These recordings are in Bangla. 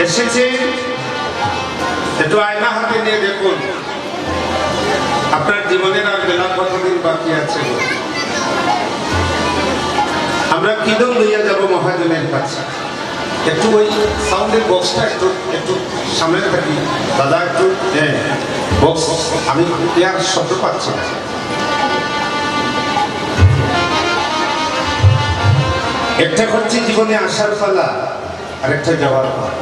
এসেছে, একটু আয়না হাতে নিয়ে দেখুন আপনার জীবনের আর বেলা কতদিন বাকি আছে। আমরা কিদম লইয়া যাব মহাজনের কাছে। একটু ওই সাউন্ডের বক্সটা একটু একটু সামনে থাকি দাদা, একটু বক্স, আমি আর শব্দ পাচ্ছি না। একটা হচ্ছে জীবনে আসার পালা, আর একটা যাওয়ার পালা।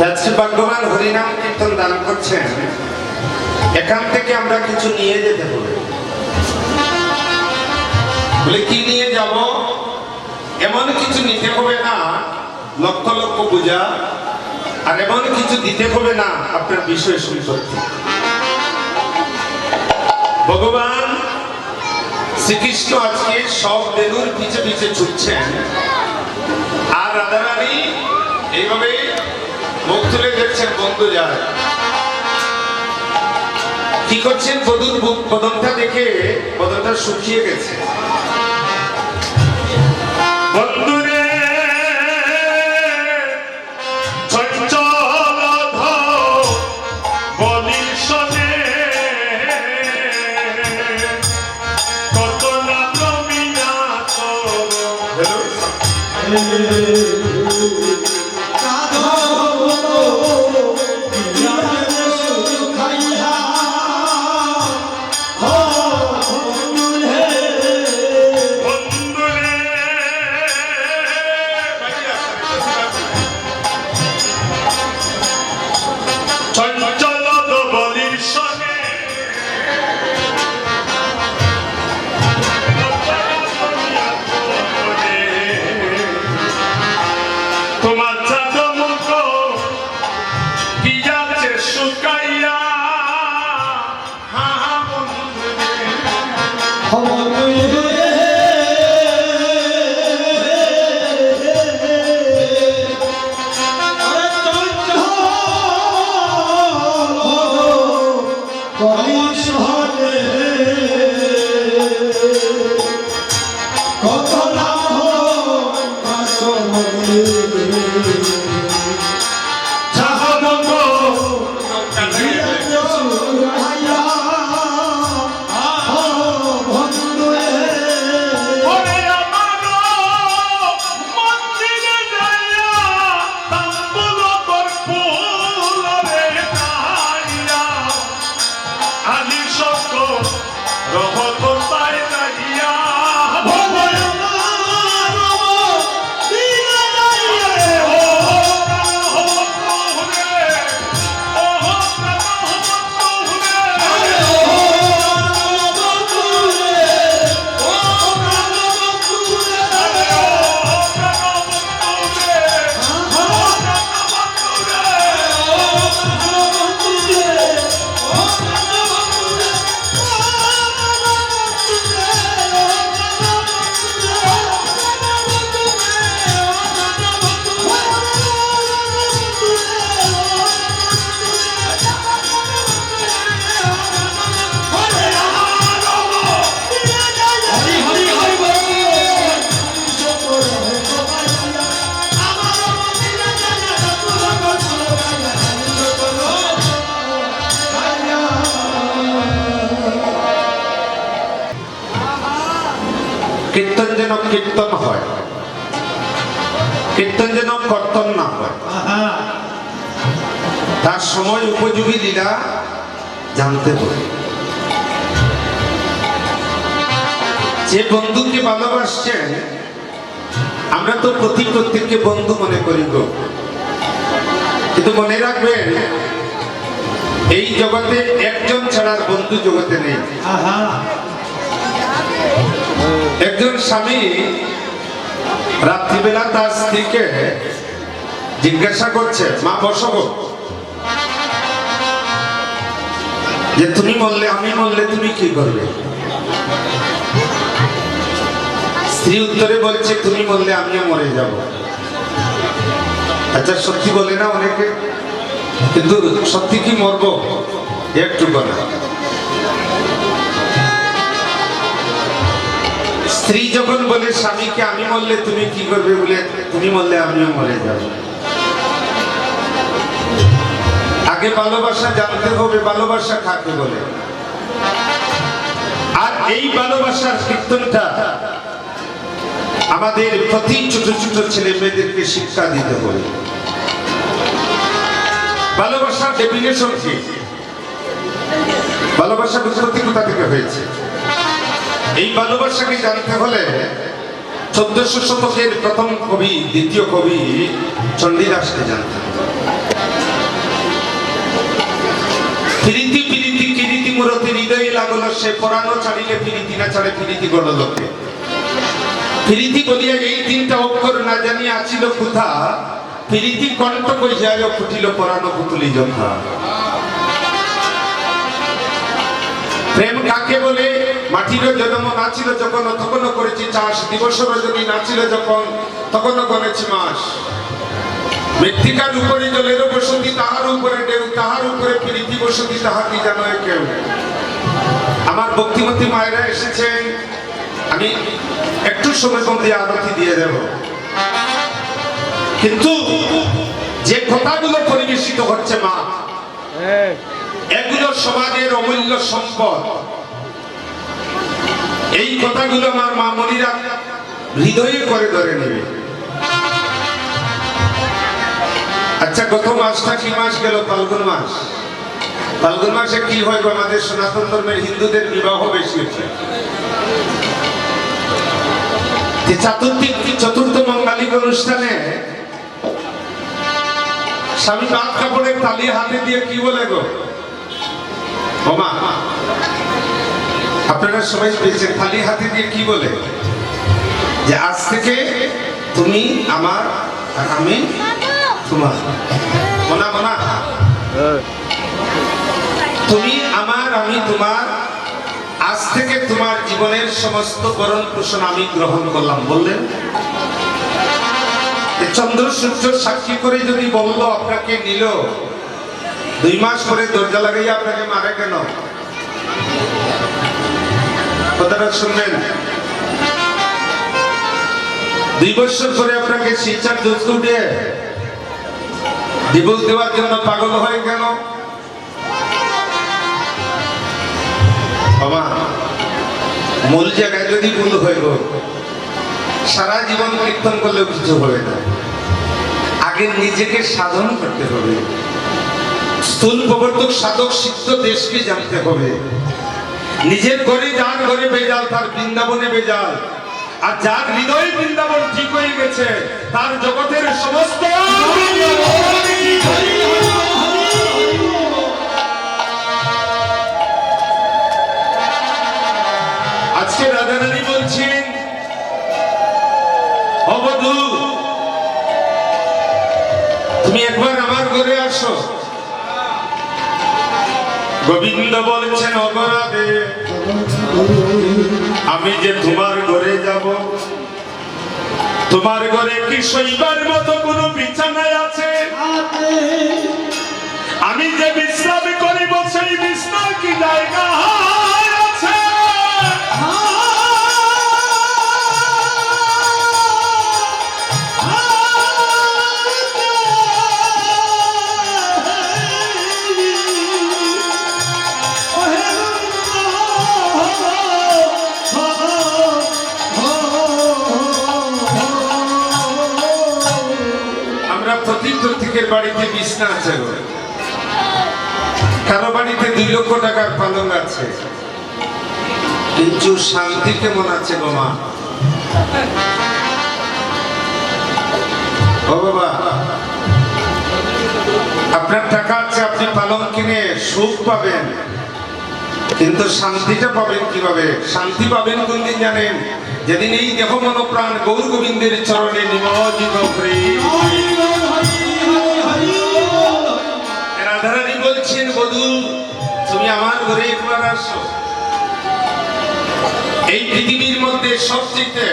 আজকে ভগবান হরিনাম কীর্তন দান করছেন, এখান থেকে আমরা কিছু নিয়ে যেতে হবে। বলে কি নিয়ে যাব? এমন কিছু নিতে হবে না লক্ষ লক্ষ পূজা, আর এমন কিছু দিতে হবে না আপনার বিষয় সম্পত্তি। ভগবান শ্রীকৃষ্ণ আজকে সব বেলুর পিছে পিছে ছুটছেন, আর রাধারানী এইভাবে মুখ তুলে দেখছেন বন্ধু যায়। কি করছেন? বধুর বদনটা দেখে বদনটা শুকিয়ে গেছে। বন্ধুরে কীর্তন যেন কীর্তন হয়, কীর্তন যেন কর্তন না হয়, তার সময় উপযোগী লীলা জানতে হবে। যে বন্ধুকে ভালোবাসছেন, আমরা তো প্রত্যেককে বন্ধু মনে করি গো, কিন্তু মনে রাখবেন এই জগতে একজন ছাড়ার বন্ধু জগতে নেই। একজন স্বামী রাত্রিবেলা তার স্ত্রীকে জিজ্ঞাসা করছে, মা বসো গো, যে তুমি বললে, আমি বললে তুমি কি করবে? স্ত্রী উত্তরে বলছে, তুমি বললে আমিও মরে যাব। আচ্ছা সত্যি বলে না অনেকে, কিন্তু সত্যি কি মরবো? একটু বলে। স্ত্রী যখন বলে স্বামীকে, আমি মরলে তুমি কি করবে? বলে তুমি মরলে আমিও মরে যাব। আগে ভালোবাসা জানতে হবে ভালোবাসা কাকে বলে। আর এই ভালোবাসার কীর্তনটা আমাদের প্রতি ছোট ছোট ছেলে মেয়েদেরকে শিক্ষা দিতে হবে। ভালোবাসার ডেফিনেশন কি? ভালোবাসা উৎপত্তি কোথা থেকে হয়েছে? এই ভালোবাসাকে জানতে হলে 1400 শতকের প্রথম কবি দ্বিতীয় কবি চণ্ডীদাসকে জানতে হবে। প্রীতি প্রীতি কিরিতি মূরতি হৃদয়ে লাগলো সে পরানো ছাড়িলে প্রীতি না ছাড়ে প্রীতি গড় লোকে। প্রীতি বলিয়া এই তিনটা অক্ষর না জানিয়া আছিল কোথা, প্রীতি কণ্ঠ কইয়া ফুটিল পরানো পুতুলি যথা। প্রেম কাকে বলে? মাটিরও জন্ম নাছিল যখন তখনও করেছি চাষ, দিবস রজনী নাছিল যখন তখনও গণেছি মাস। মৃত্তিকার উপরে জলের বসতি, তাহার উপরে ঢেউ, তাহার উপরে প্রীতি বসতি, তাহা কি জানো কেউ? আমার ভক্তিমতী মায়েরা এসেছেন, আমি একটু সময় কম দিয়ে আরতি দিয়ে দেব, কিন্তু যে কথাগুলো পরিবেশিত হচ্ছে মা, এগুলো সমাজের অমূল্য সম্পদ। এই কথাগুলো আমার মা মনিরা হৃদয়ে করে ধরে নেবে। আচ্ছা, গত মাসটা কি মাস গেল? ফাল্গুন মাস। ফাল্গুন মাসে কি হয়? আমাদের সনাতন ধর্মের হিন্দুদের বিবাহ বেশি হচ্ছে। চতুর্থ মঙ্গালিক অনুষ্ঠানে স্বামী বাদ কাপড়ের তালি হাতে দিয়ে কি বলে গো? ওমা, আপনারা সবাই পেয়েছেন, খালি হাতে দিয়ে কি বলে? যে আজ থেকে তুমি আমার আর আমি তোমার। মনা মনা, তুমি আমার আমি তোমার, আজ থেকে তোমার জীবনের সমস্ত ভরণ পোষণ আমি গ্রহণ করলাম বললেন। চন্দ্র সূর্য সাক্ষী করে যদি বলল আপনাকে নিল, 2 মাস পরে দরজা লাগাইয়া আপনাকে মারে কেন? কথাটা শুনবেন। 2 বছর পরে আপনাকে শিক্ষার দুধ উঠে ডিভোর্স দেওয়ার জন্য পাগল হয় কেন? বাবা, মূল জায়গায় যদি ভুল হইব, সারা জীবন কীর্তন করলেও কিছু হবে না। আগে নিজেকে সাধন করতে হবে। স্থূল প্রবর্তক সাধক সিদ্ধ দেশকে জানতে হবে। নিজের ঘরে যার ঘরে বেজাল, তার বৃন্দাবনে বেজাল। আর যার হৃদয়ে বৃন্দাবন ঠিক হয়ে গেছে, তার জগতের সমস্ত আজকে রাধা রানী বলছেন, অবধূ তুমি একবার আমার ঘরে আসো। গোবিন্দ বলছেন, অপরাধে আমি যে তোমার ঘরে যাব, তোমার ঘরে কি শৈবার মতো কোন বিছানায় আছে? আমি যে বিশ্রাম করিব সেই বিছানা কি জায়গা আছে? প্রত্যেকের বাড়িতে বিছনা আছে, কারো বাড়িতে 2 লক্ষ টাকার পালং আছে, কিন্তু শান্তি কেমন আছে গো মা? ও বাবা, আপনার টাকা আছে, আপনি পালং কিনে সুখ পাবেন, কিন্তু শান্তিটা পাবেন কিভাবে? শান্তি পাবেন কোন দিন জানেন? যেদিন এই দেহ মন প্রাণ গৌর গোবিন্দের চরণে নিমজ্জিত রাধারানী বলছেন, বধূ তুমি আমার ঘরে একবার আসো। এই পৃথিবীর মধ্যে সবচেয়ে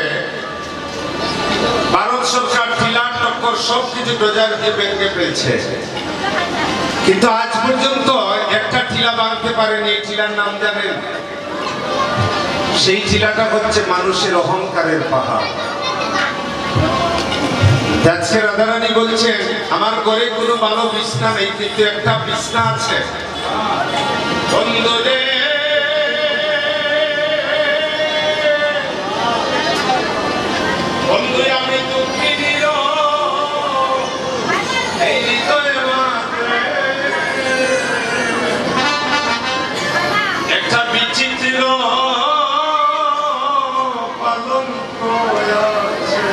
ভারত সরকার টিলার টক্কর সবকিছু ডোজার দিয়ে ভেঙে ফেলছে, কিন্তু আজ পর্যন্ত একটা টিলা ভাঙতে পারেনি। এই টিলার নাম জানেন? সেই টিলাটা হচ্ছে মানুষের অহংকারের পাহাড়। আজকে রাধারানী বলছেন আমার ঘরে কোনো ভালো বিছনা নেই, কিন্তু একটা বিছনা আছে। বন্ধু রে, বন্ধু আমি দুঃখিনী এই হৃদয়ে মাঝে একটা বিচিত্র কলঙ্ক আছে।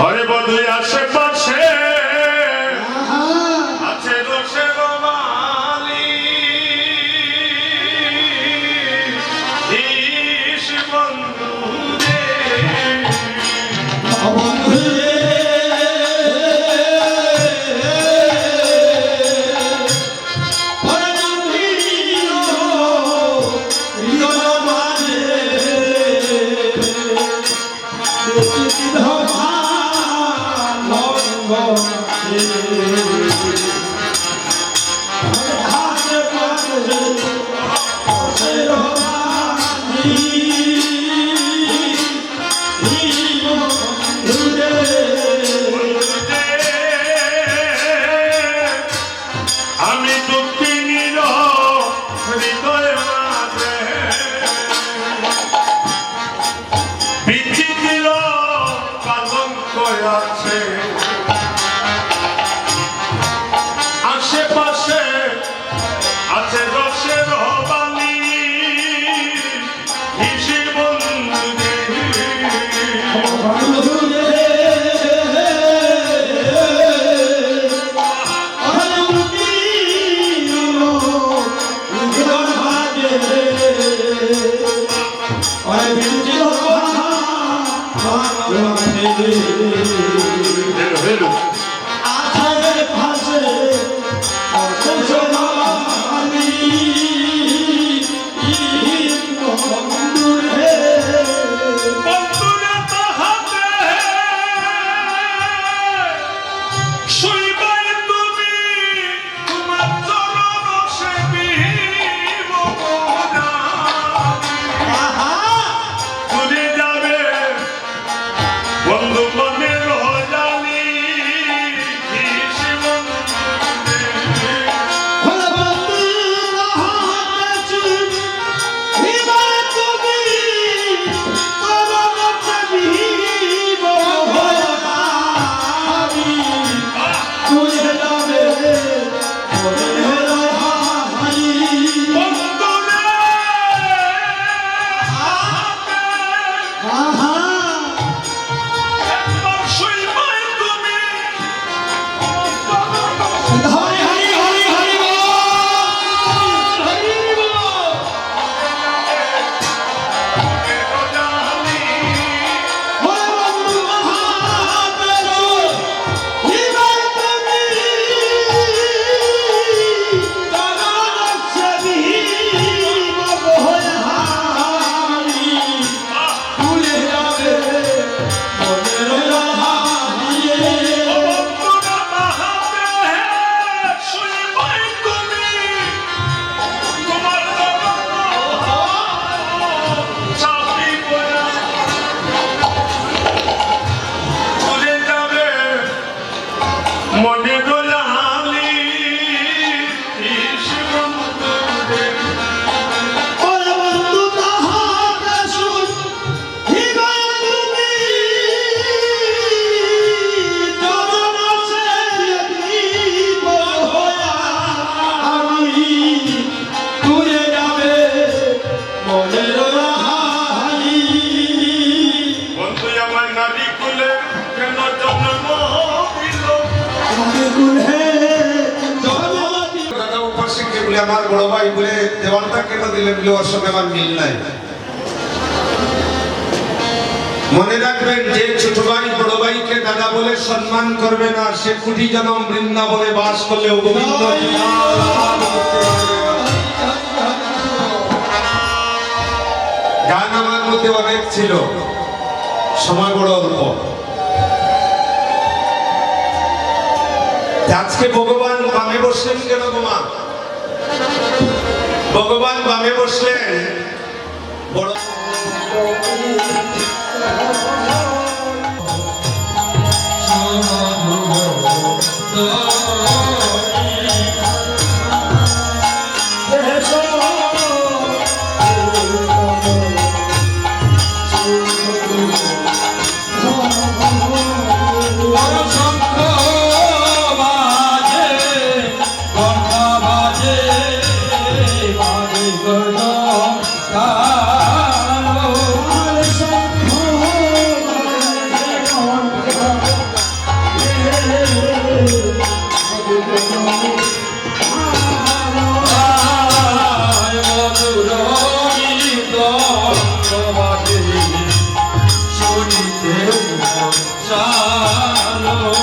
আরে বন্ধু আশেপাশে আছে রসের মালি, ইস বন্ধু রে, আমি দুঃখিনীর হৃদয় মাঝে বিচিত্র কলঙ্ক আছে। আশেপাশে আছে রসের বালি, ইসি বন্ধু হেলো মনে দোলালি, ইস বন্ধু রে, বন্ধু আমার নারী কুলে কেন জন্ম দিল। দাদা উপাসীকে বলে আমার বড় ভাই বলে দেওয়ালটা কেন দিলে বলে ওর সঙ্গে আমার মিল নাই। মনে রাখবেন, যে ছোট ভাই বড় ভাইকে দাদা বলে সম্মান করবে না, সে কোটি জনম বৃন্দাবনে বাস করলেও গোবিন্দ গান আমার মধ্যে অনেক ছিল, সময় বড় অল্প। আজকে ভগবান বামে বসলেন কেন গোমা? ভগবান বামে বসলেন বড় বড় শঙ্খ বাজে, ঘণ্টা বাজে, বাজে গর্জনকারো। আয় মধুর গীত বাজে, শুনিতে মন চালো।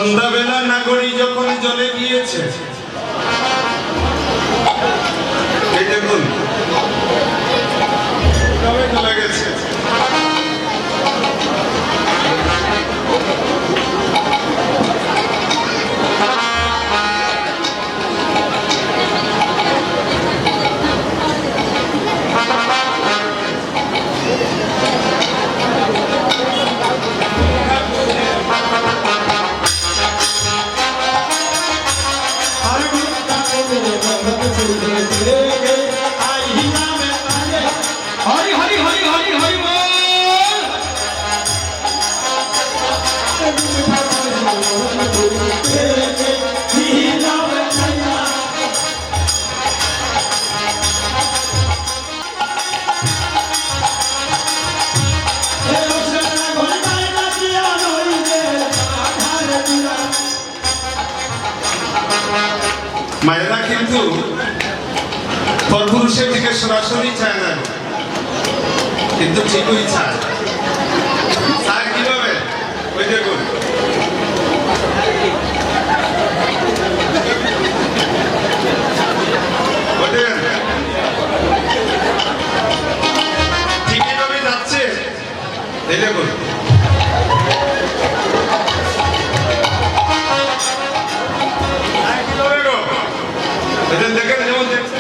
সন্ধ্যাবেলা নাগরী যখন জ্বলে গিয়েছে, এই দেখুন কবে চলে গেছে। হরি হরি হরি হরি হরি বল। মায়েরা কিন্তু পরপুরুষের দিকে সরাসরি চায় না, কিন্তু ঠিকই চায়। চায় কিভাবে? ওই দেখুন ঠিক এইভাবে যাচ্ছে, এই দেখুন দেখেন যেমন দেখছে।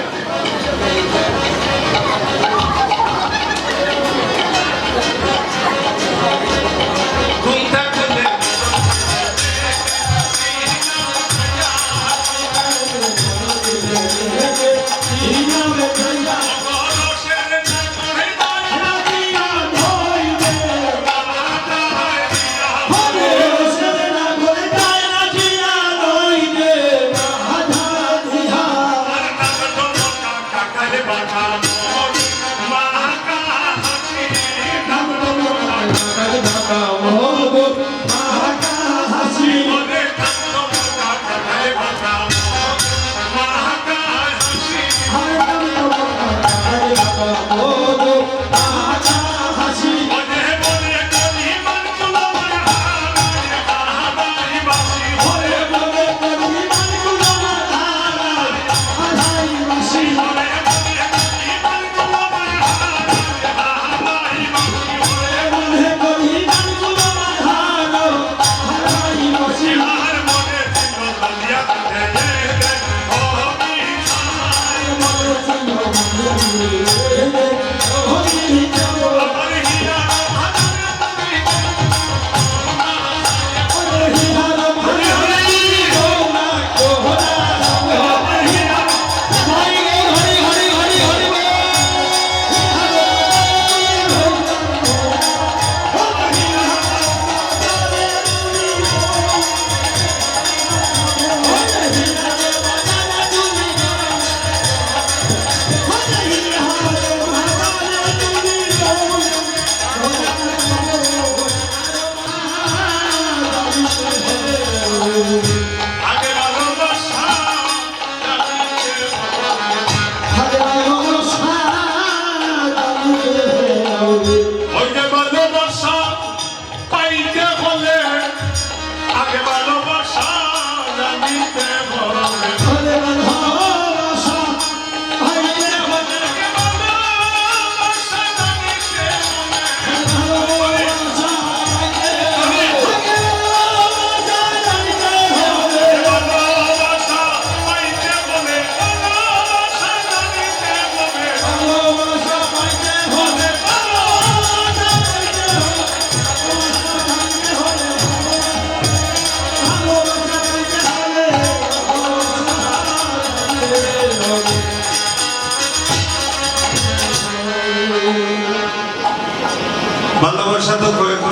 ভালোবাসা তো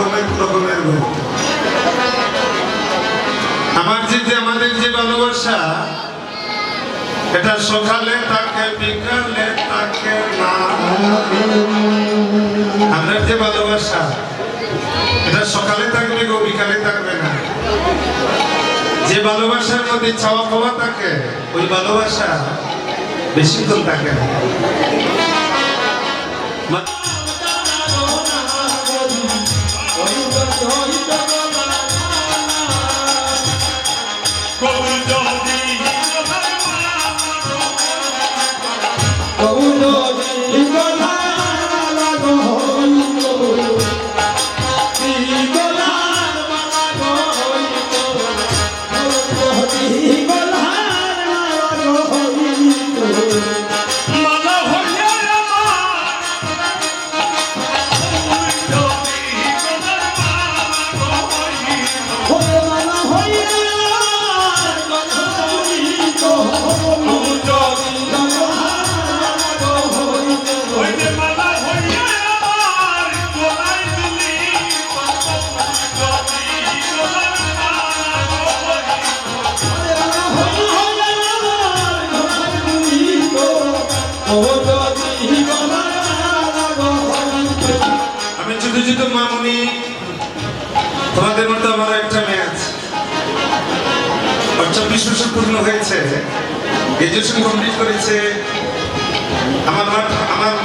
অনেক রকমের হয়। আমাদের যে ভালোবাসা, এটা সকালে থাকে বিকালে থাকে না। আমাদের যে ভালোবাসা, এটা সকালে থাকবে গো, বিকালে থাকবে না। যে ভালোবাসার মধ্যে চাওয়া পাওয়া থাকে, ওই ভালোবাসা বেশিক্ষণ থাকে না। মামনি, তোমাদের মতো আমার একটা মেয়ে আছে, 24 বছর পূর্ণ হয়েছে, গ্রাজুয়েশন কমপ্লিট করেছে। আমার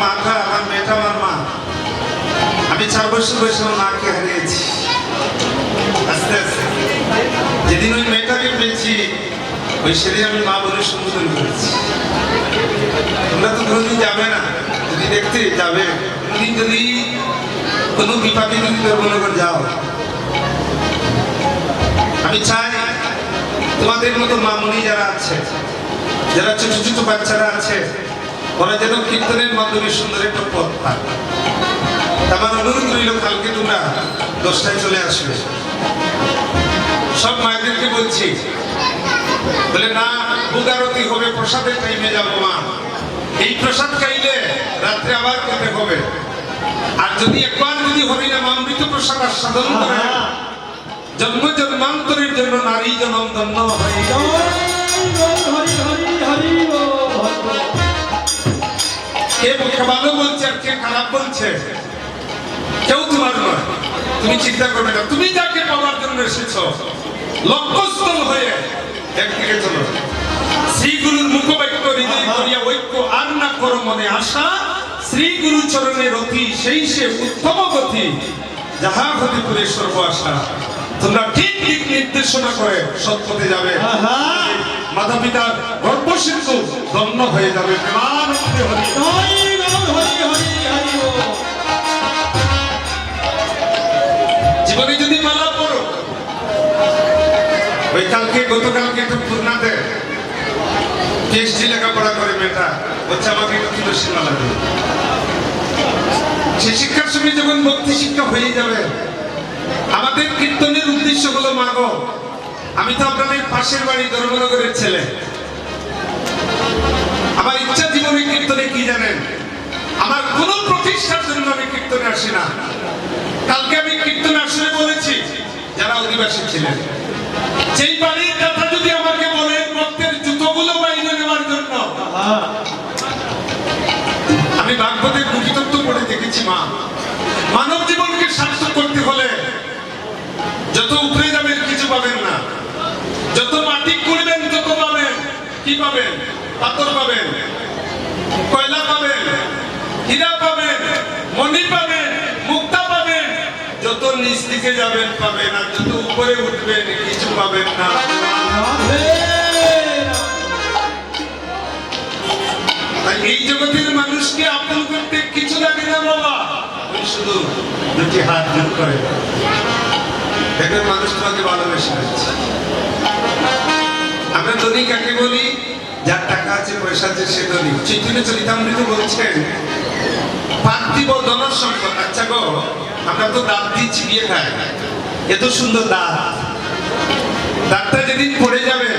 মাটা, আমার মেয়েটা আমার মা। আমি 4 বছর বয়সে আমার মাকে হারিয়েছি। আস্তে আস্তে যেদিন ওই মেয়েটাকে পেয়েছি, ওই সেদিন আমি মা বলে সম্বোধন করেছি। তোমরা তো কোনোদিন যাবে না, যদি দেখতে যাবে কোনোদিন, যদি কোনো বিপাকে যদি তোর মনে করে যাও। আমি চাই তোমাদের মতো মামুনি যারা আছে, যারা ছোট ছোট বাচ্চারা আছে, ওরা যেন কীর্তনের মাধ্যমে সুন্দর একটা পথ পায়। আমার অনুরোধ রইল, কালকে তোমরা 10টায় চলে আসবে। সব মায়েদেরকে বলছি, বলে না ভোগ আরতি হবে, প্রসাদের টাইমে যাবো মা। এই প্রসাদ খাইলে রাত্রে আবার খেতে হবে। আর যদি একবার যদি হরিনাম অমৃত প্রসাদ আস্বাদন করে, জন্ম জন্মান্তরের জন্য নারী জনম ধন্য হয়। কে ভালো বলছে আর কে খারাপ বলছে কেউ তোমার নয়, তুমি চিন্তা করবে না। তুমি যাকে পাওয়ার জন্য এসেছো, লক্ষ্যস্থল হয়ে একদিকে চলো। শ্রী গুরুর মুখবাক্য হৃদয় করিয়া ঐক্য আর না করো মনে আশা, শ্রী গুরু চরণের অতি সেই সে উত্তম গতি, যাহা হতে পুরে সর্ব আশা। তোমরা ঠিক ঠিক নির্দেশনা করে সৎপথে যাবে, মাতা পিতার গর্ভসিন্ধু ধন্য হয়ে যাবে। প্রেমানন্দে হরি জীবনে যদি মালা পড়ো, ওই গতকালকে একটু পূর্ণাতে পিএইচডি লেখাপড়া করে মেয়েটা বলছে আমাকে একটু তুলসী মালা দিন। সে শিক্ষার সঙ্গে যখন ভক্তি শিক্ষা হয়ে যাবে, আমাদের কীর্তনের উদ্দেশ্য হলো মাগো, আমি তো আপনাদের পাশের বাড়ি ধর্মনগরের ছেলে। আমার ইচ্ছা জীবনে কীর্তনে কি জানেন, আমার কোন প্রতিষ্ঠার জন্য আমি কীর্তনে আসি না। কালকে আমি কীর্তনে আসলে বলেছি যারা অধিবাসী ছিলেন, সেই বাড়ির কথা যদি আমাকে বলেন ভক্তের জুতোগুলো বাইরে নেওয়ার জন্য, আমি ভাগবতের মুখিতত্ব পড়ে দেখেছি মা, মানব জীবনকে সার্থক করতে হলে যত উপরে যাবেন কিছু পাবেন না, যত মাটি করবেন তত পাবেন। কি পাবেন? পাথর পাবেন, কয়লা পাবেন, হীরা পাবেন, মণি পাবেন, মুক্তা পাবেন। যত নিচ দিকে যাবেন পাবেন, আর যত উপরে উঠবেন কিছু পাবেন না। এই জগতের মানুষকে আপন করতে কিছু লাগে না বাবা, ওই শুধু দুটি হাত জোর করে দেখবেন মানুষ তোমাকে ভালোবেসে যাচ্ছে। আমরা ধনী কাকে বলি? যার টাকা আছে পয়সা আছে সে ধনী। চৈতন্য চরিতামৃত বলছেন পার্থিব ধন সম্পদ। আচ্ছা গো, আমরা তো দাঁত দিয়ে চিবিয়ে খাই, এত সুন্দর দাঁত, দাঁতটা যেদিন পড়ে যাবে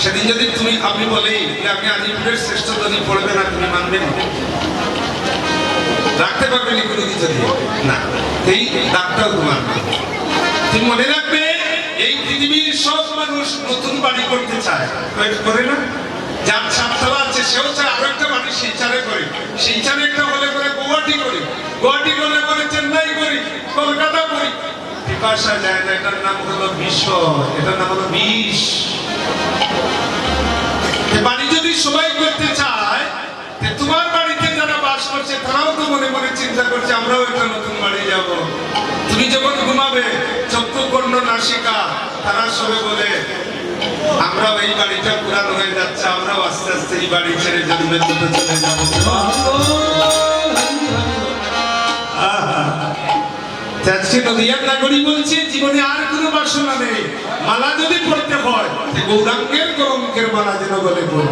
সেদিন যদি আপনি বলেই আমি আলিপুরের শ্রেষ্ঠ ধনী পড়বে না, তুমি মানবে না? রাখতে পারবে না কোনো কিছু দিয়ে না, এই দাঁতটাও তোমার। তুমি মনে রাখবে, এই পৃথিবীর সব মানুষ নতুন বাড়ি করতে চায়, করে না? যার ছাদতলা আছে সেও চায় আরো একটা বাড়ি শিলচরে করি, শিলচরে একটা হলে করে গুয়াহাটি করি, গুয়াহাটি হলে করে চেন্নাই করি, কলকাতা করি। পিপাসা যায় না, এটার নাম হলো বিশ্ব, এটার নাম হলো বিষ। বাড়ি যদি সবাই করতে চায়, তোমার বাড়িতে যারা বাস করছে তারাও তো মনে মনে চিন্তা করছে আমরাও একটা নতুন বাড়ি যাব। তুমি যখন ঘুমাবে, চক্ষু কর্ণ নাসিকা তারা সবে বলে আমরাও এই বাড়িটা পুরানো হয়ে যাচ্ছে, আমরাও আস্তে আস্তে এই বাড়ি ছেড়ে জন্মের মতো চলে যাবো। আজকে নদিয়ার নাগরিক বলছে জীবনে আর কোনো বাসনা নেই, মালা যদি পড়তে হয় গৌরাঙ্গের কলঙ্কের মালা যেন বলে পড়ে।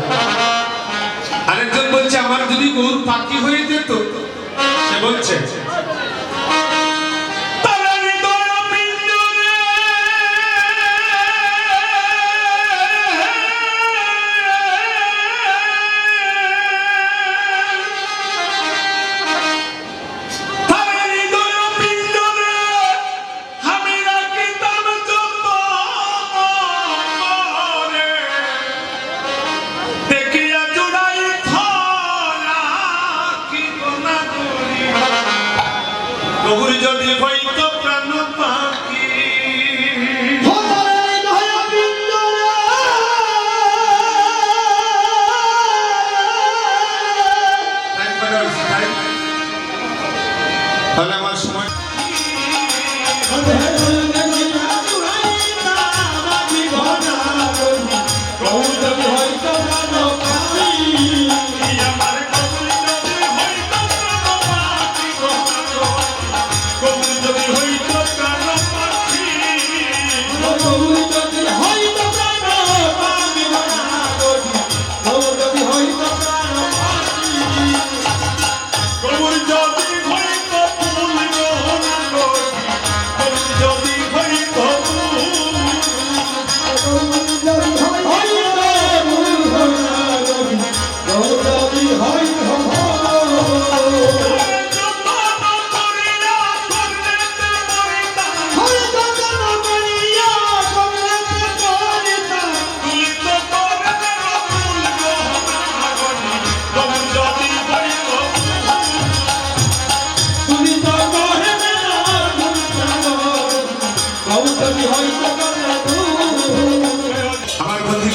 আরেকজন বলছে আমার যদি গৌর পাখি হয়ে যেত, সে বলছে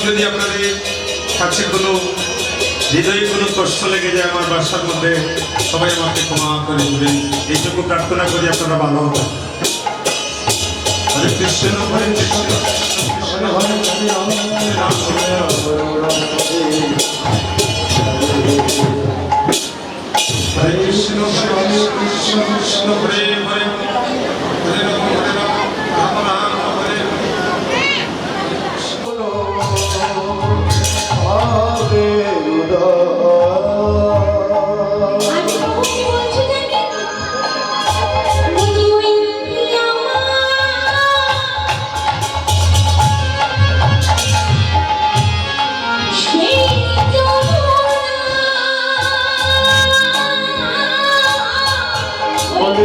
যদি আপনাদের কাছে কোনো হৃদয়ে কোনো কষ্ট লেগে যায় আমার বাসার মধ্যে, সবাই আমাকে ক্ষমা করে দেবেন, এইটুকু প্রার্থনা করি আপনারা ভালো হবেন। হরে কৃষ্ণ হরে কৃষ্ণ কৃষ্ণ হরে হরে রাম হরে রাম হরে কৃষ্ণ কৃষ্ণ কৃষ্ণ হরে হরে হরে রাম রাম রাম হরে আমি কখন বলছি জানি বলি ওই আমার সেই বলে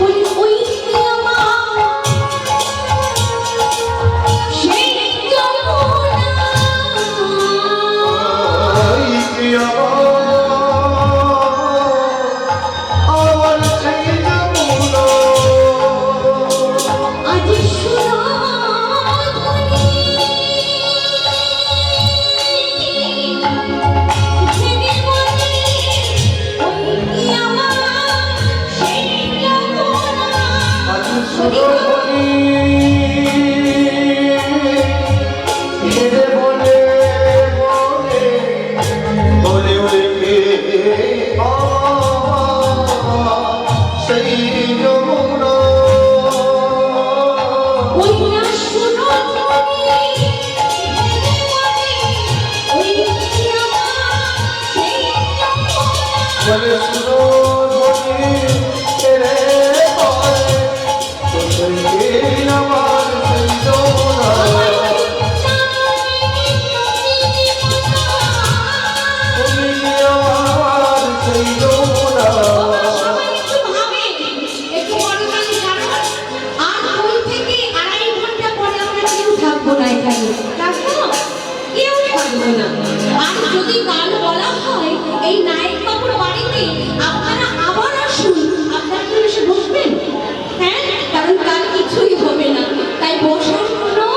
ওই বলি ওই আমার সেই যমুনা আজ সুরাধুনী জেনে বলি ওই আমার সেই যমুনা ওই না সুরাধুনী জেনে বলি ওই আমার সেই যমুনা যদি গান বলা হয় এই নায়ক বাবুর বাড়িতে আপনারা আবার আসুন, আপনারা কি এসে বসবেন? হ্যাঁ, কারণ কাল কিছুই হবে না, তাই বসার কোনো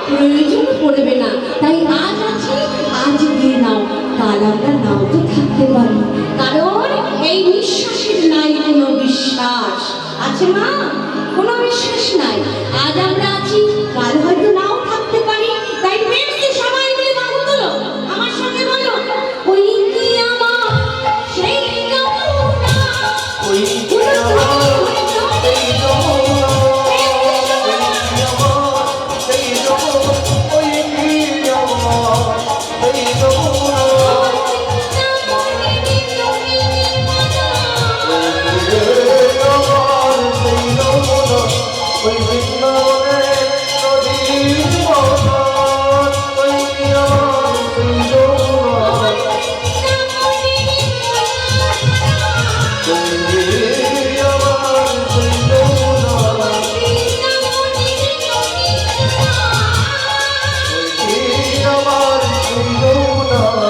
প্রয়োজন পড়বে না। তাই আজ আছি, আজ দিয়ে নাও, কাল আমরা নাও তো থাকতে পারি, কারণ এই নিঃশ্বাসের নাই কোনো বিশ্বাস আছে মা, কোনো বিশ্বাস নাই। আজ আমরা আছি, কাল হয়তো নাও থাকতে পারি, তাই প্রেমকে সবাই মিলে বাবু তোলো, আমার সঙ্গে বলো ওই কি আমার সেই যমুনা ওই কি আমার সেই যমুনা আমার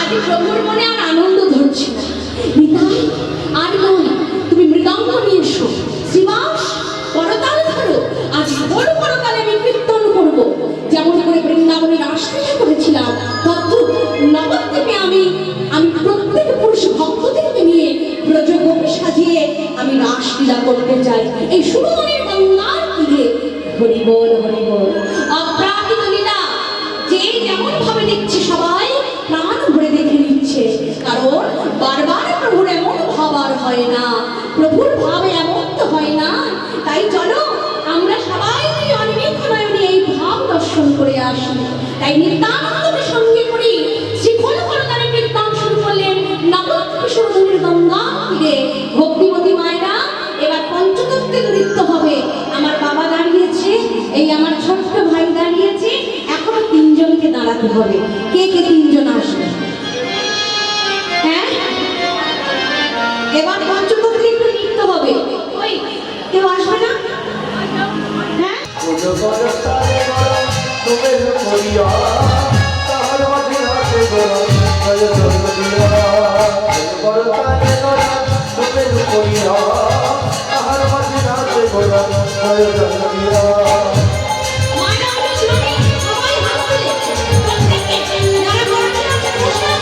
আজ প্রভুর মনে আর আনন্দ ধরছে না। নিতাই, আর নয়, তুমি মৃদঙ্গ নিয়ে এসো। শ্রীবাস, করতাল ধরো। আজ বড় করতালে আমি কীর্তন করব। যেমন করে বৃন্দাবনের রাসলীলা করেছিলাম, তদ্রূপ নবদ্বীপে আমি প্রত্যেক পুরুষ ভক্তদেরকে নিয়ে ব্রজগোপী সাজিয়ে আমি রাসলীলা করতে চাই এই সুরমণির গঙ্গার তীরে। হরি বল, হরি বল। অপ্রাকৃত লীলা যে যেমন ভাবে দেখছে সবাই প্রাণ ভরে দেখে নিচ্ছে, কারণ বারবার প্রভুর এমন ভাব আর হয় না, প্রভুর ভাবে এমন তো হয় না। তাই চলো আমরা সবাই মিলে অনিমেষ নয়নে এই ভাব দর্শন করে আসি। তাই নিত্যানন্দকে সঙ্গে করি শ্রীখোল করতালে কীর্তন শুরু করলেন নবদ্বীপ সুরধুনির গঙ্গা তীরে। ভক্তিমতী মায়েরা, এবার পঞ্চতত্ত্বের নৃত্য হবে। আমার বাবা দাঁড়িয়েছে, এই আমার ছোট্ট ভাই দাঁড়িয়েছে, এখনো তিনজনকে দাঁড়াতে হবে। কে কে তিনজন আসবে? হ্যাঁ, এবার পঞ্চতত্ত্বের একটু নৃত্য হবে। ওই কেউ আসবে না? হ্যাঁ, মায়েরা হলো শুনি, সবাই হাত তুলে প্রত্যেককে যারা বড় আছে বসে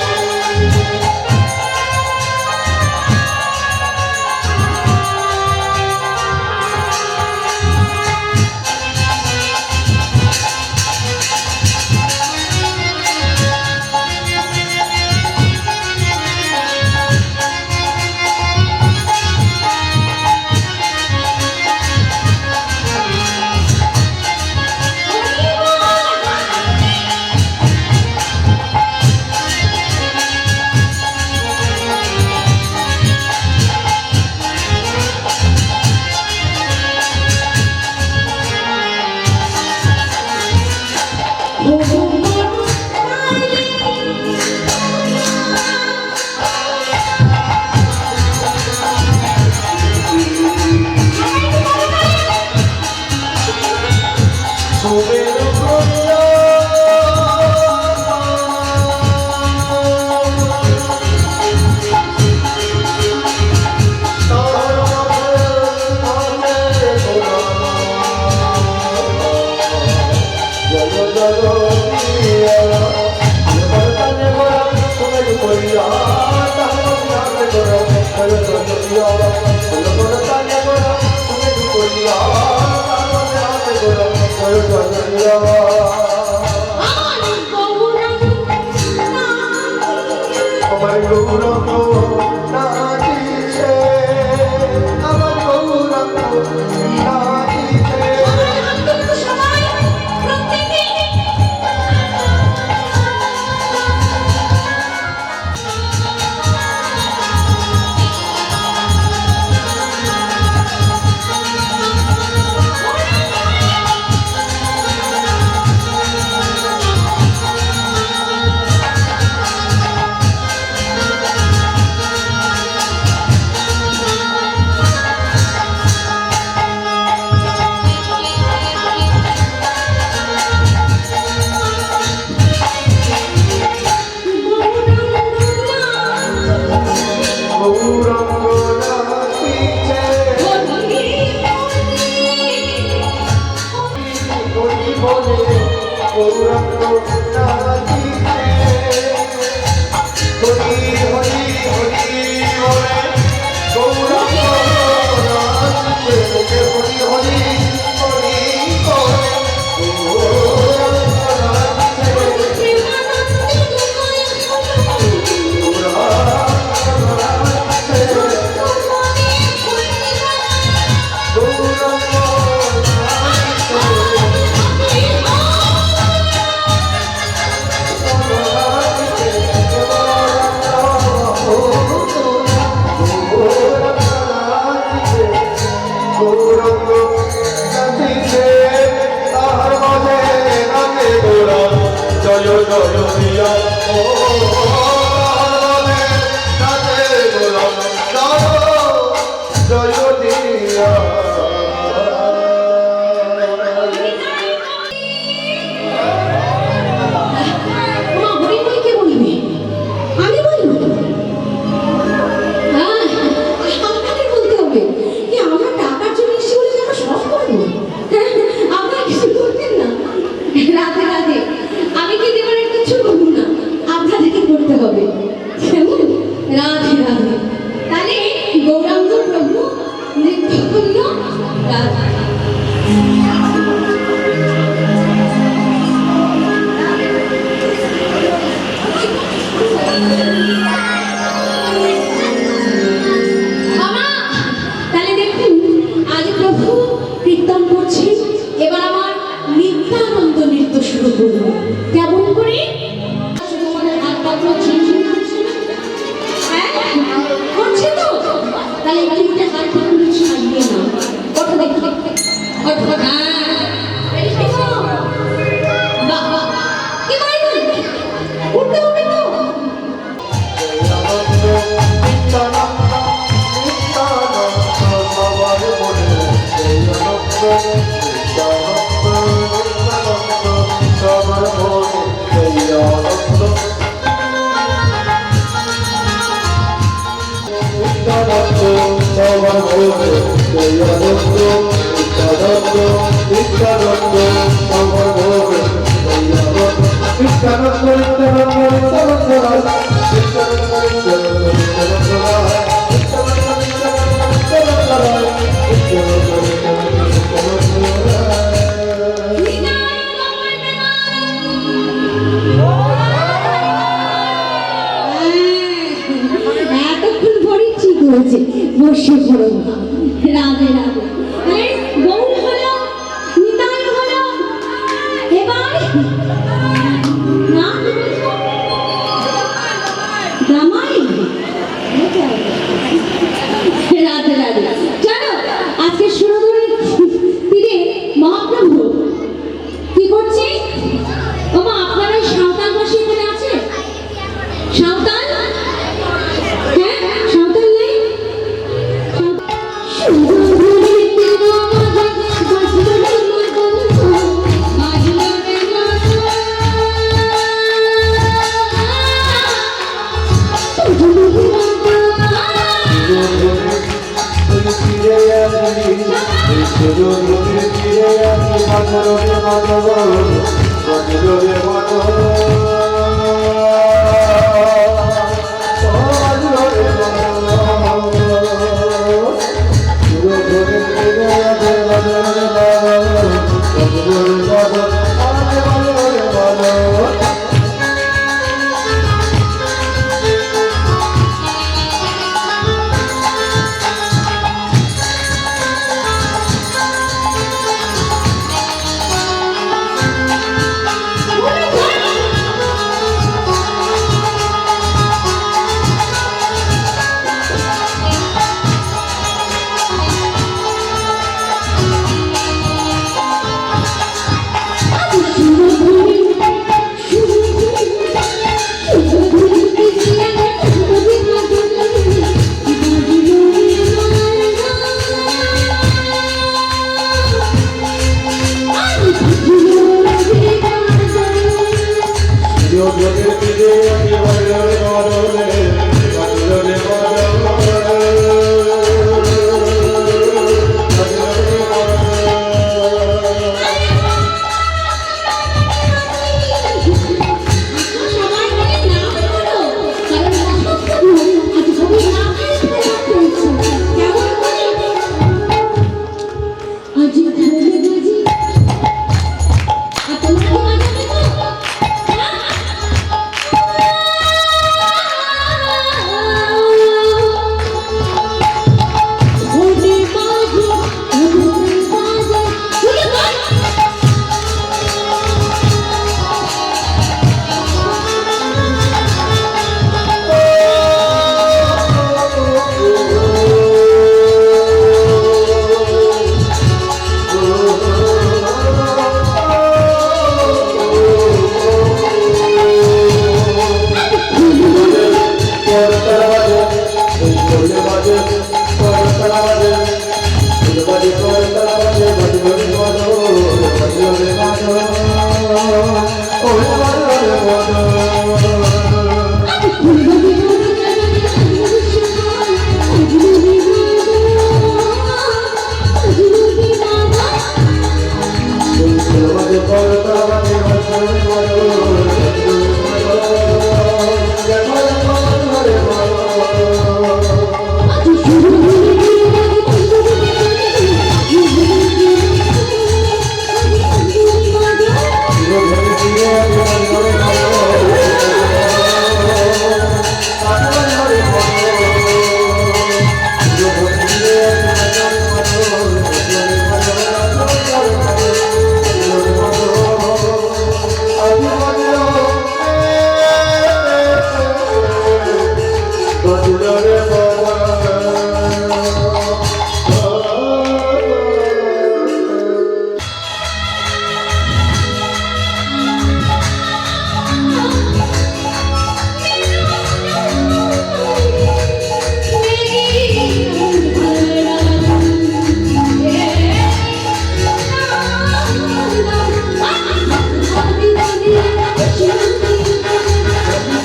আমার গৌরব নাচিছে, আমার গৌরব নাচিছে। সবাই প্রত্যেকে বাবা, তাহলে দেখুন আজ প্রভু কীর্তন করছেন, এবার আমার নিত্যানন্দ নৃত্য শুরু করবো। কেমন করে? তোমাদের হাত পাত্র ঝিমঝিম করছে না? হ্যাঁ করছে তো? তাহলে একটু উঠে হাত পাত্র ছাড়িয়ে নাও। ওঠো দেখি, ওঠো। হ্যাঁ ready থেকো। বাহ বাহ, কি বাইরে উঠতে হবে তো। এতক্ষণ পরে ঠিক হয়েছে, বসে পড়ো। রাধে রাধে। আরে গৌর হলো, নিতাই হলো, এবার না জামাই। রাধে রাধে। জানো আজকে সুরধুরী তীরে মহাপ্রভু কি করছে? ওমা আপনারা সাঁওতাল বসে এখানে আছে? সাঁওতাল? হ্যাঁ সাঁওতাল নেই? সুরধুরী তীরে বসলো রে বন্ধু, বাজলো রে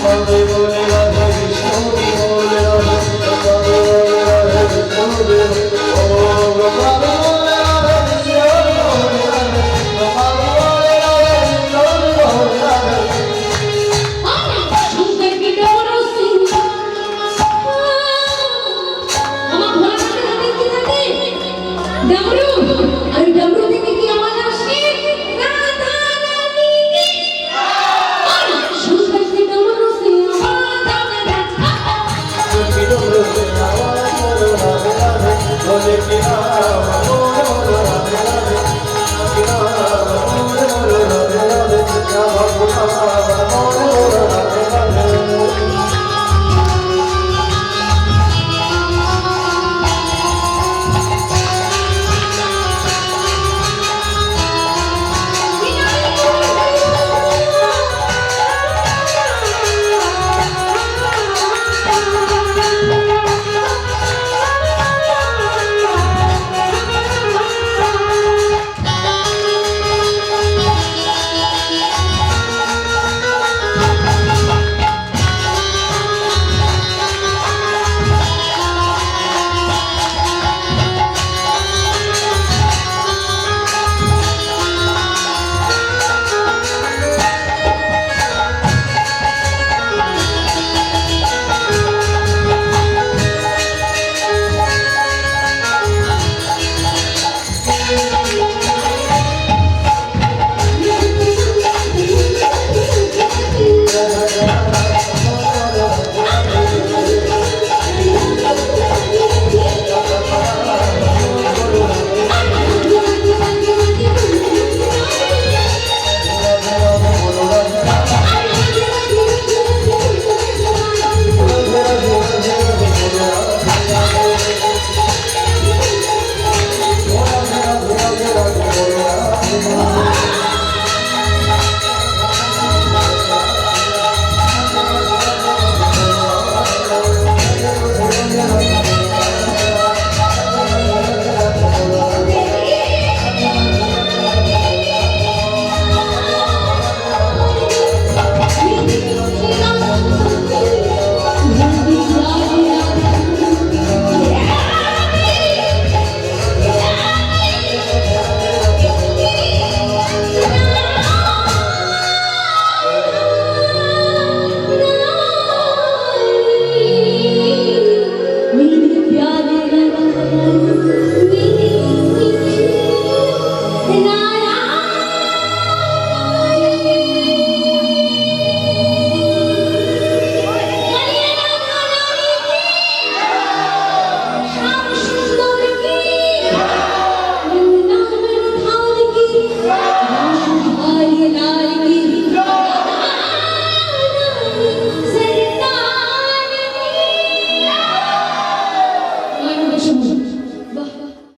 রাধে বলে রাধে কৃষ্ণ বলে রাধে রাধে বলে রাধে কৃষ্ণ বলে ও রাধে বলে রাধে কৃষ্ণ বলে রাধে রাধে বলে রাধে কৃষ্ণ বলে রাধে সুন্দর কি ডমরু সিং আমার ভোলা কাছে কি থাকে ডমরু আর ডমরু থেকে কি আওয়াজ আসে রাধা রানী সুন্দর কি ডমরু সিং রাধা রাধা বলে কি রাধে রাধে রাধে রাধে রাধে রাধে রাধে